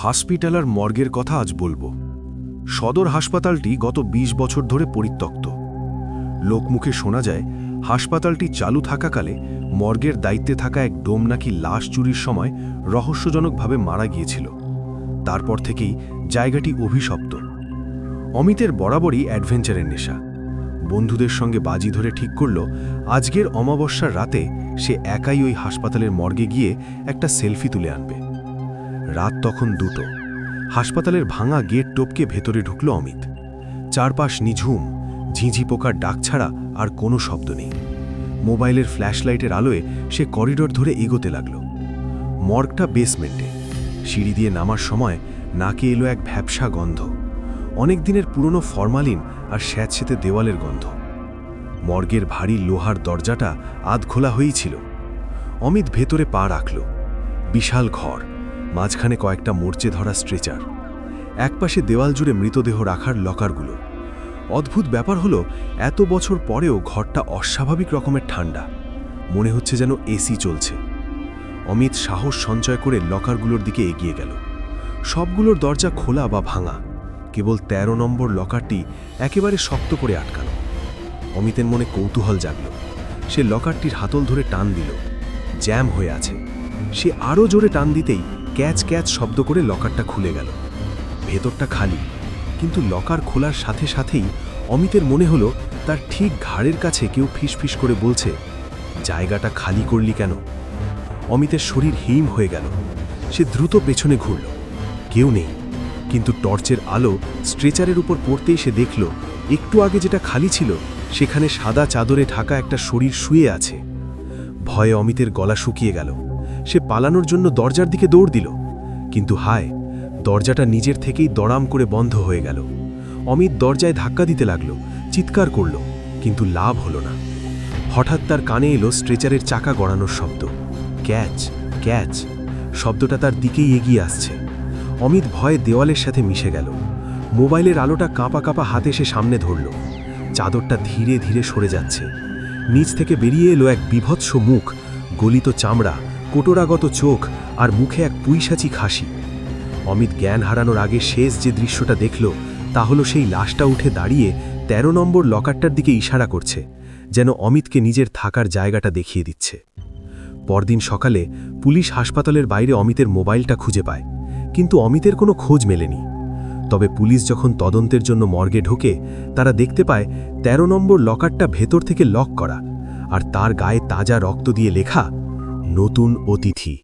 Hospital আর মর্গের কথা আজ বলবো। সদর হাসপাতালটি গত ২০ বছর ধরে পরিত্যক্ত। লোকমুখে শোনা যায় হাসপাতালটি চালু থাকাকালে মর্গের দায়িত্বে থাকা এক ডোম নাকি লাশ চুরির সময় রহস্যজনকভাবে মারা গিয়েছিল। তারপর থেকেই জায়গাটি অভিশপ্ত। অমিতের বরাবরই অ্যাডভেঞ্চারের নেশা। বন্ধুদের সঙ্গে বাজি ধরে ঠিক করল আজকের অমাবস্যার রাতে সে একাই ওই হাসপাতালের মর্গে গিয়ে একটা সেলফি তুলে আনবে। রাত তখন 2টো। হাসপাতালের ভাঙা গেট টপকে ভেতরে ঢুকল অমিত। চারপাশ নিঝুম, ঝিঁঝি পোকার ডাক ছাড়া আর কোনো শব্দ নেই। মোবাইলের ফ্ল্যাশলাইটের আলোয় সে করিডর ধরে এগোতে লাগল। মর্গটা বেসমেন্টে। সিঁড়ি দিয়ে নামার সময় নাকে এলো এক ভ্যাপসা গন্ধ। অনেক দিনের পুরনো ফরমালিন আর স্যাঁতসেঁতে দেওয়ালের গন্ধ। মর্গের ভারী লোহার দরজাটা আধ খোলা হয়েই ছিল। অমিত ভেতরে পা রাখল। বিশাল ঘর, মাঝখানে কয়েকটা মরচে ধরা স্ট্রেচার, একপাশে দেওয়াল জুড়ে মৃতদেহ রাখার লকারগুলো। অদ্ভুত ব্যাপার হলো এত বছর পরেও ঘরটা অস্বাভাবিক রকমের ঠান্ডা। মনে হচ্ছে যেন এসি চলছে। অমিত সাহস সঞ্চয় করে লকারগুলোর দিকে এগিয়ে গেল। সবগুলোর দরজা খোলা বা ভাঙা, কেবল 13 নম্বর লকারটি একেবারে শক্ত করে আটকানো। অমিতের মনে কৌতূহল জাগল। সে লকারটির হাতল ধরে টান দিল। জ্যাম হয়ে আছে। সে আরও জোরে টান দিতেই ক্যাচ ক্যাচ শব্দ করে লকারটা খুলে গেল। ভেতরটা খালি, কিন্তু লকার খোলার সাথে সাথেই অমিতের মনে হলো তার ঠিক ঘাড়ের কাছে কেউ ফিসফিস করে বলছে, জায়গাটা খালি করলি কেন? অমিতের শরীর হিম হয়ে গেল। সে দ্রুত পেছনে ঘুরল। কেউ নেই, কিন্তু টর্চের আলো স্ট্রেচারের উপর পড়তেই সে দেখল একটু আগে যেটা খালি ছিল সেখানে সাদা চাদরে ঢাকা একটা শরীর শুয়ে আছে। ভয়ে অমিতের গলা শুকিয়ে গেল। সে পালানোর জন্য দরজার দিকে দৌড় দিল, কিন্তু হায়, দরজাটা নিজের থেকেই দড়াম করে বন্ধ হয়ে গেল। অমিত দরজায় ধাক্কা দিতে লাগল, চিৎকার করল, কিন্তু লাভ হলো না। হঠাৎ তার কানে এলো স্ট্রেচারের চাকা গড়ানোর শব্দ। ক্যাচ ক্যাচ শব্দটা তার দিকেই এগিয়ে আসছে। অমিত ভয়ে দেওয়ালের সাথে মিশে গেল। মোবাইলের আলোটা কাঁপা কাঁপা হাতে সে সামনে ধরল। চাদরটা ধীরে ধীরে সরে যাচ্ছে। নিচ থেকে বেরিয়ে এলো এক বিভৎস মুখ, গলিত চামড়া, কোটরাগত চোখ আর মুখে এক পুইসাচি খাসি। অমিত জ্ঞান হারানোর আগে শেষ যে দৃশ্যটা দেখল তা হলো সেই লাশটা উঠে দাঁড়িয়ে 13 নম্বর লকারটার দিকে ইশারা করছে, যেন অমিতকে নিজের থাকার জায়গাটা দেখিয়ে দিচ্ছে। পরদিন সকালে পুলিশ হাসপাতালের বাইরে অমিতের মোবাইলটা খুঁজে পায়, কিন্তু অমিতের কোনো খোঁজ মেলেনি। তবে পুলিশ যখন তদন্তের জন্য মর্গে ঢোকে, তারা দেখতে পায় 13 নম্বর লকারটা ভেতর থেকে লক করা, আর তার গায়ে তাজা রক্ত দিয়ে লেখা, নতুন অতিথি।